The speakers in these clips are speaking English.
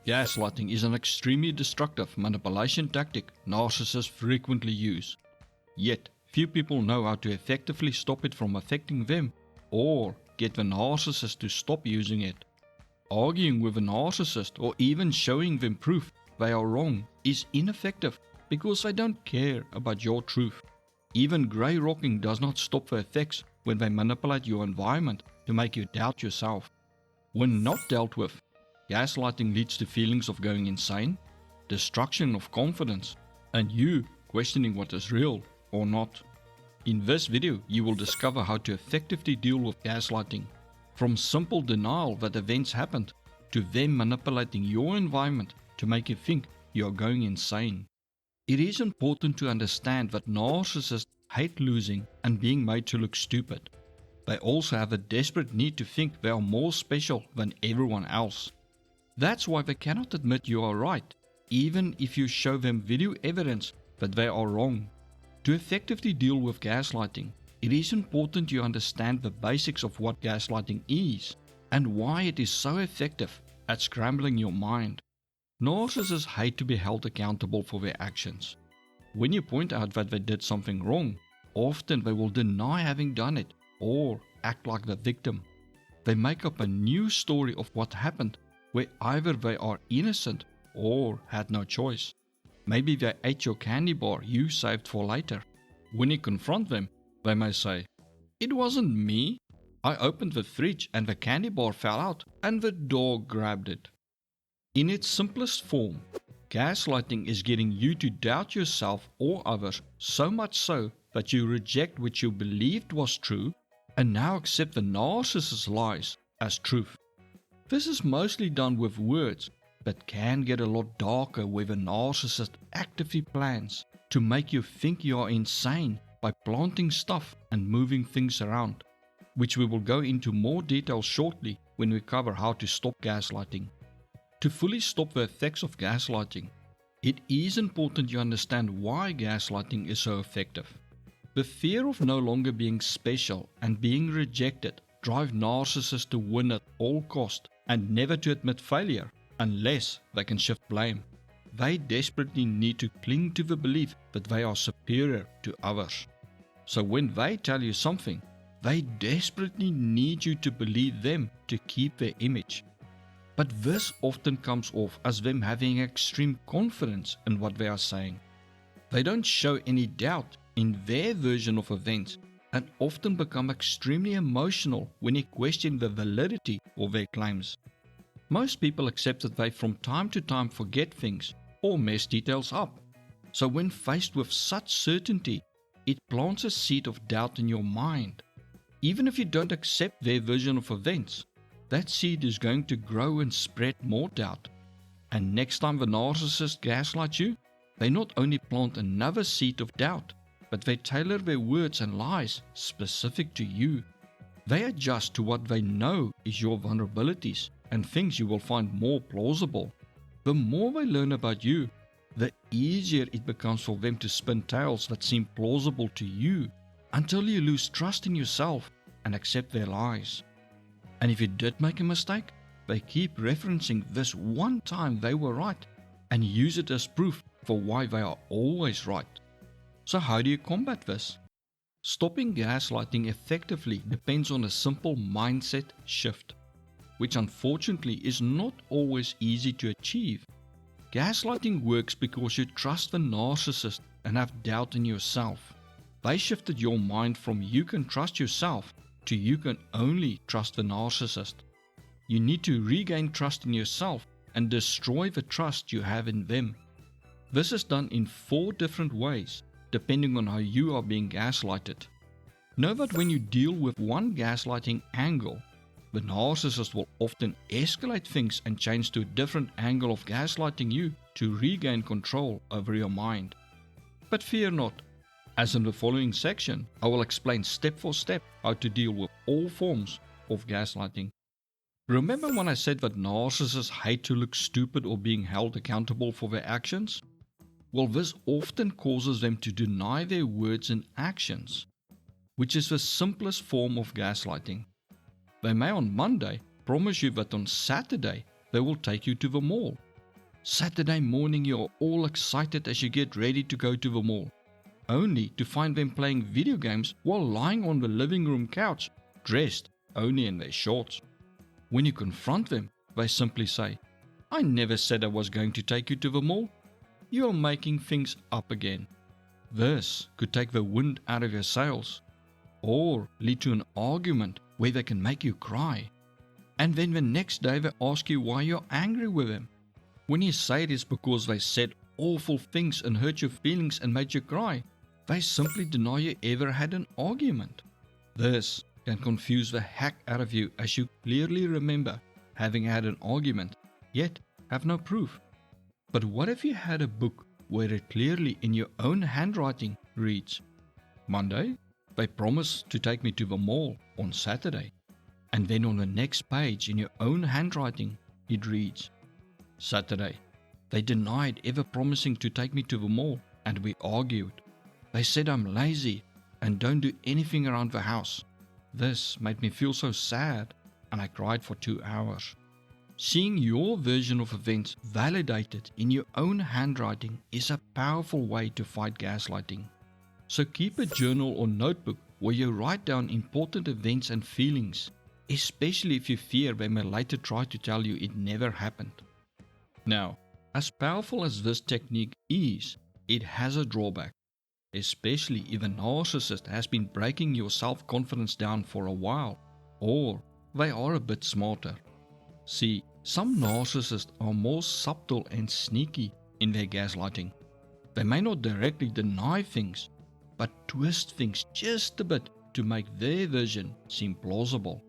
Gaslighting is an extremely destructive manipulation tactic narcissists frequently use. Yet, few people know how to effectively stop it from affecting them or get the narcissist to stop using it. Arguing with a narcissist or even showing them proof they are wrong is ineffective because they don't care about your truth. Even grey rocking does not stop the effects when they manipulate your environment to make you doubt yourself. When not dealt with, gaslighting leads to feelings of going insane, destruction of confidence, and you questioning what is real or not. In this video, you will discover how to effectively deal with gaslighting, from simple denial that events happened to them manipulating your environment to make you think you are going insane. It is important to understand that narcissists hate losing and being made to look stupid. They also have a desperate need to think they are more special than everyone else. That's why they cannot admit you are right, even if you show them video evidence that they are wrong. To effectively deal with gaslighting, it is important you understand the basics of what gaslighting is and why it is so effective at scrambling your mind. Narcissists hate to be held accountable for their actions. When you point out that they did something wrong, often they will deny having done it or act like the victim. They make up a new story of what happened where either they are innocent or had no choice. Maybe they ate your candy bar you saved for later. When you confront them, they may say, "It wasn't me. I opened the fridge and the candy bar fell out and the dog grabbed it." In its simplest form, gaslighting is getting you to doubt yourself or others so much so that you reject what you believed was true and now accept the narcissist's lies as truth. This is mostly done with words, but can get a lot darker where the narcissist actively plans to make you think you are insane by planting stuff and moving things around, which we will go into more detail shortly when we cover how to stop gaslighting. To fully stop the effects of gaslighting, it is important you understand why gaslighting is so effective. The fear of no longer being special and being rejected drive narcissists to win at all cost and never to admit failure unless they can shift blame. They desperately need to cling to the belief that they are superior to others. So when they tell you something, they desperately need you to believe them to keep their image. But this often comes off as them having extreme confidence in what they are saying. They don't show any doubt in their version of events and often become extremely emotional when you question the validity of their claims. Most people accept that they from time to time forget things or mess details up. So when faced with such certainty, it plants a seed of doubt in your mind. Even if you don't accept their version of events, that seed is going to grow and spread more doubt. And next time the narcissist gaslights you, they not only plant another seed of doubt, but they tailor their words and lies specific to you. They adjust to what they know is your vulnerabilities and things you will find more plausible. The more they learn about you, the easier it becomes for them to spin tales that seem plausible to you until you lose trust in yourself and accept their lies. And if you did make a mistake, they keep referencing this one time they were right and use it as proof for why they are always right. So how do you combat this? Stopping gaslighting effectively depends on a simple mindset shift, which unfortunately is not always easy to achieve. Gaslighting works because you trust the narcissist and have doubt in yourself. They shifted your mind from you can trust yourself to you can only trust the narcissist. You need to regain trust in yourself and destroy the trust you have in them. This is done in 4 different ways, depending on how you are being gaslighted. Know that when you deal with one gaslighting angle, the narcissist will often escalate things and change to a different angle of gaslighting you to regain control over your mind. But fear not. As in the following section, I will explain step for step how to deal with all forms of gaslighting. Remember when I said that narcissists hate to look stupid or being held accountable for their actions? Well, this often causes them to deny their words and actions, which is the simplest form of gaslighting. They may on Monday promise you that on Saturday they will take you to the mall Saturday morning you are all excited as you get ready to go to the mall, only to find them playing video games while lying on the living room couch, dressed only in their shorts. When you confront them, they simply say, "I never said I was going to take you to the mall. You are making things up again." This could take the wind out of your sails, or lead to an argument where they can make you cry. And then the next day they ask you why you're angry with them. When you say it is because they said awful things and hurt your feelings and made you cry, they simply deny you ever had an argument. This can confuse the heck out of you, as you clearly remember having had an argument, yet have no proof. But what if you had a book where it clearly in your own handwriting reads, "Monday, they promised to take me to the mall on Saturday." And then on the next page in your own handwriting it reads, "Saturday, they denied ever promising to take me to the mall and we argued. They said I'm lazy and don't do anything around the house. This made me feel so sad and I cried for 2 hours." Seeing your version of events validated in your own handwriting is a powerful way to fight gaslighting. So keep a journal or notebook where you write down important events and feelings, especially if you fear they may later try to tell you it never happened. Now, as powerful as this technique is, it has a drawback, especially if a narcissist has been breaking your self-confidence down for a while, or they are a bit smarter. See, some narcissists are more subtle and sneaky in their gaslighting. They may not directly deny things, but twist things just a bit to make their version seem plausible.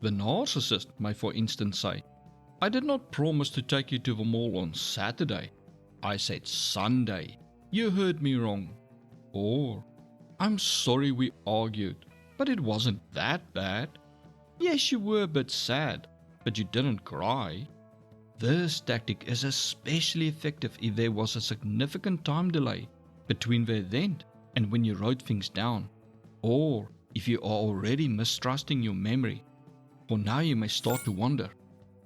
The narcissist may, for instance, say, "I did not promise to take you to the mall on Saturday. I said Sunday. You heard me wrong." Or, "I'm sorry we argued, but it wasn't that bad. Yes, you were a bit sad, but you didn't cry." This tactic is especially effective if there was a significant time delay between the event and when you wrote things down, or if you are already mistrusting your memory. For now you may start to wonder,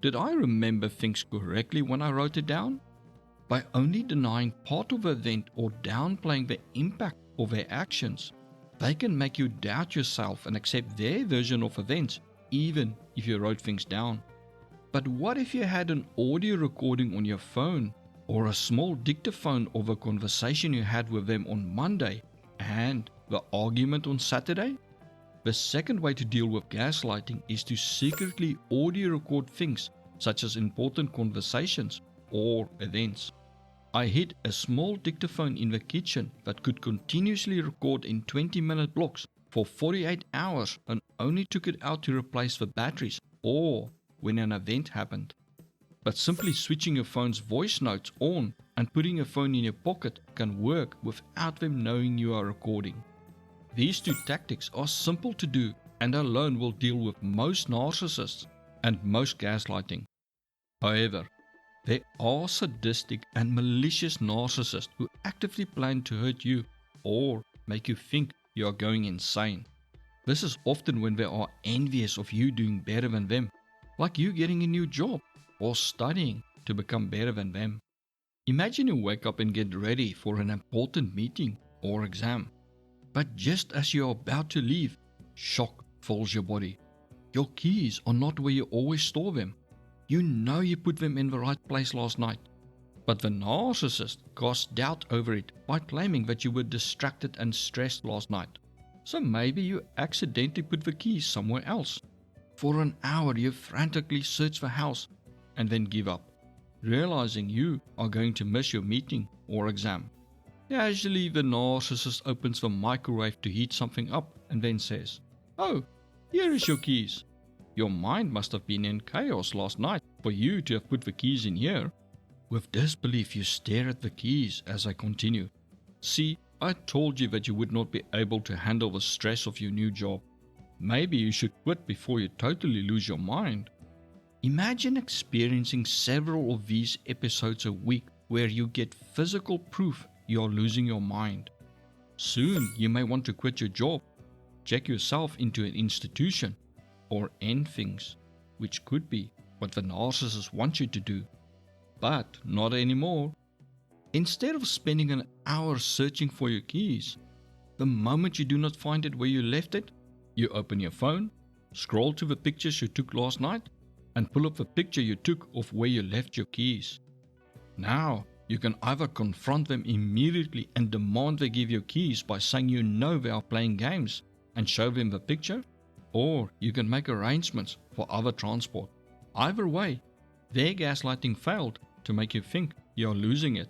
did I remember things correctly when I wrote it down? By only denying part of the event or downplaying the impact of their actions, they can make you doubt yourself and accept their version of events, even if you wrote things down. But what if you had an audio recording on your phone or a small dictaphone of a conversation you had with them on Monday and the argument on Saturday? The second way to deal with gaslighting is to secretly audio record things such as important conversations or events. I hid a small dictaphone in the kitchen that could continuously record in 20-minute blocks for 48 hours and only took it out to replace the batteries or when an event happened. But simply switching your phone's voice notes on and putting your phone in your pocket can work without them knowing you are recording. These two tactics are simple to do and alone will deal with most narcissists and most gaslighting. However, there are sadistic and malicious narcissists who actively plan to hurt you or make you think you are going insane. This is often when they are envious of you doing better than them, like you getting a new job or studying to become better than them. Imagine you wake up and get ready for an important meeting or exam. But just as you are about to leave, shock fills your body. Your keys are not where you always store them. You know you put them in the right place last night. But the narcissist casts doubt over it by claiming that you were distracted and stressed last night. So maybe you accidentally put the keys somewhere else. For an hour you frantically search the house and then give up, realizing you are going to miss your meeting or exam. Casually, the narcissist opens the microwave to heat something up and then says, "Oh, here is your keys. Your mind must have been in chaos last night for you to have put the keys in here." With disbelief, you stare at the keys as I continue. "See, I told you that you would not be able to handle the stress of your new job. Maybe you should quit before you totally lose your mind." Imagine experiencing several of these episodes a week where you get physical proof you are losing your mind. Soon you may want to quit your job, check yourself into an institution, or end things, which could be what the narcissist wants you to do. But not anymore. Instead of spending an hour searching for your keys, the moment you do not find it where you left it, you open your phone, scroll to the pictures you took last night, and pull up the picture you took of where you left your keys. Now, you can either confront them immediately and demand they give you keys by saying you know they are playing games and show them the picture, or you can make arrangements for other transport. Either way, their gaslighting failed to make you think you are losing it.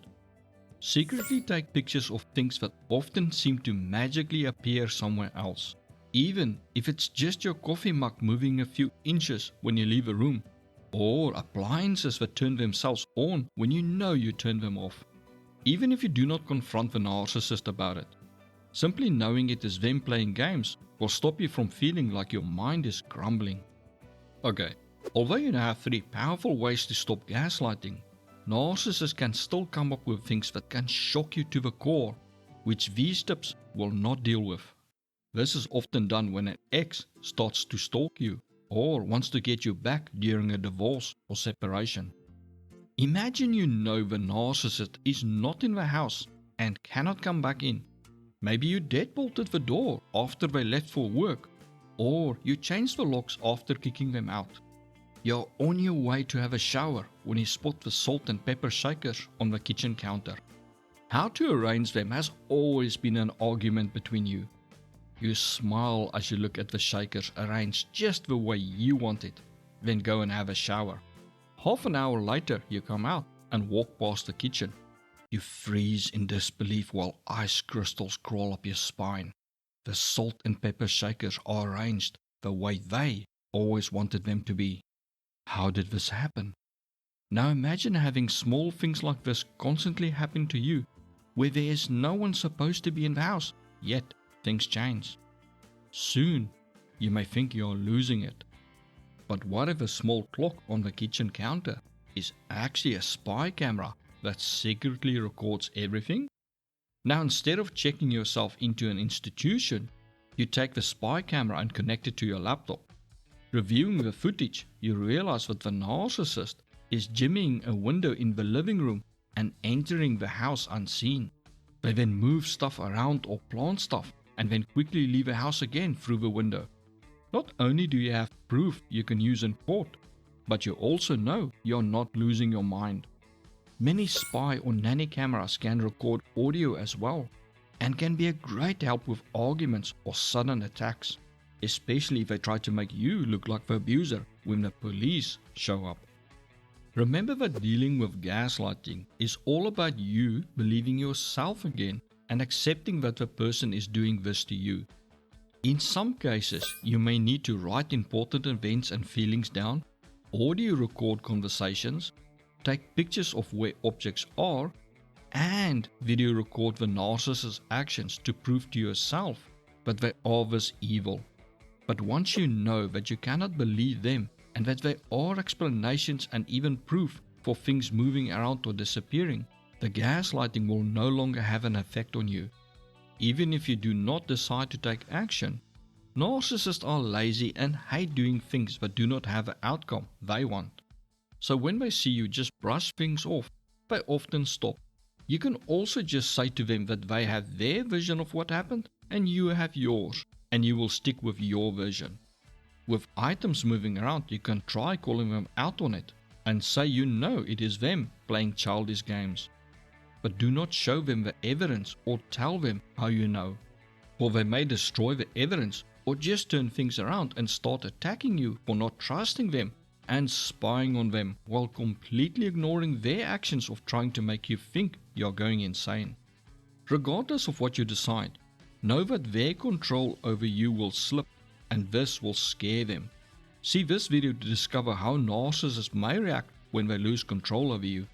Secretly take pictures of things that often seem to magically appear somewhere else, even if it's just your coffee mug moving a few inches when you leave a room, or appliances that turn themselves on when you know you turned them off. Even if you do not confront the narcissist about it, simply knowing it is them playing games will stop you from feeling like your mind is crumbling. Okay, although you now have 3 powerful ways to stop gaslighting, narcissists can still come up with things that can shock you to the core, which these tips will not deal with. This is often done when an ex starts to stalk you or wants to get you back during a divorce or separation. Imagine you know the narcissist is not in the house and cannot come back in. Maybe you deadbolted the door after they left for work, or you changed the locks after kicking them out. You're on your way to have a shower when you spot the salt and pepper shakers on the kitchen counter. How to arrange them has always been an argument between you. You smile as you look at the shakers arranged just the way you want it, then go and have a shower. Half an hour later, you come out and walk past the kitchen. You freeze in disbelief while ice crystals crawl up your spine. The salt and pepper shakers are arranged the way they always wanted them to be. How did this happen? Now imagine having small things like this constantly happen to you, where there is no one supposed to be in the house, yet things change. Soon, you may think you are losing it. But what if a small clock on the kitchen counter is actually a spy camera that secretly records everything? Now, instead of checking yourself into an institution, you take the spy camera and connect it to your laptop. Reviewing the footage, you realize that the narcissist is jimmying a window in the living room and entering the house unseen. They then move stuff around or plant stuff and then quickly leave the house again through the window. Not only do you have proof you can use in court, but you also know you're not losing your mind. Many spy or nanny cameras can record audio as well and can be a great help with arguments or sudden attacks, especially if they try to make you look like the abuser when the police show up. Remember that dealing with gaslighting is all about you believing yourself again and accepting that the person is doing this to you. In some cases, you may need to write important events and feelings down, audio record conversations, take pictures of where objects are, and video record the narcissist's actions to prove to yourself that they are this evil. But once you know that you cannot believe them and that there are explanations and even proof for things moving around or disappearing, the gaslighting will no longer have an effect on you. Even if you do not decide to take action, narcissists are lazy and hate doing things that do not have the outcome they want. So when they see you just brush things off, they often stop. You can also just say to them that they have their vision of what happened and you have yours, and you will stick with your version. With items moving around, you can try calling them out on it and say you know it is them playing childish games. But do not show them the evidence or tell them how you know, for they may destroy the evidence or just turn things around and start attacking you for not trusting them and spying on them while completely ignoring their actions of trying to make you think you're going insane. Regardless of what you decide, know that their control over you will slip, and this will scare them. See this video to discover how narcissists may react when they lose control over you.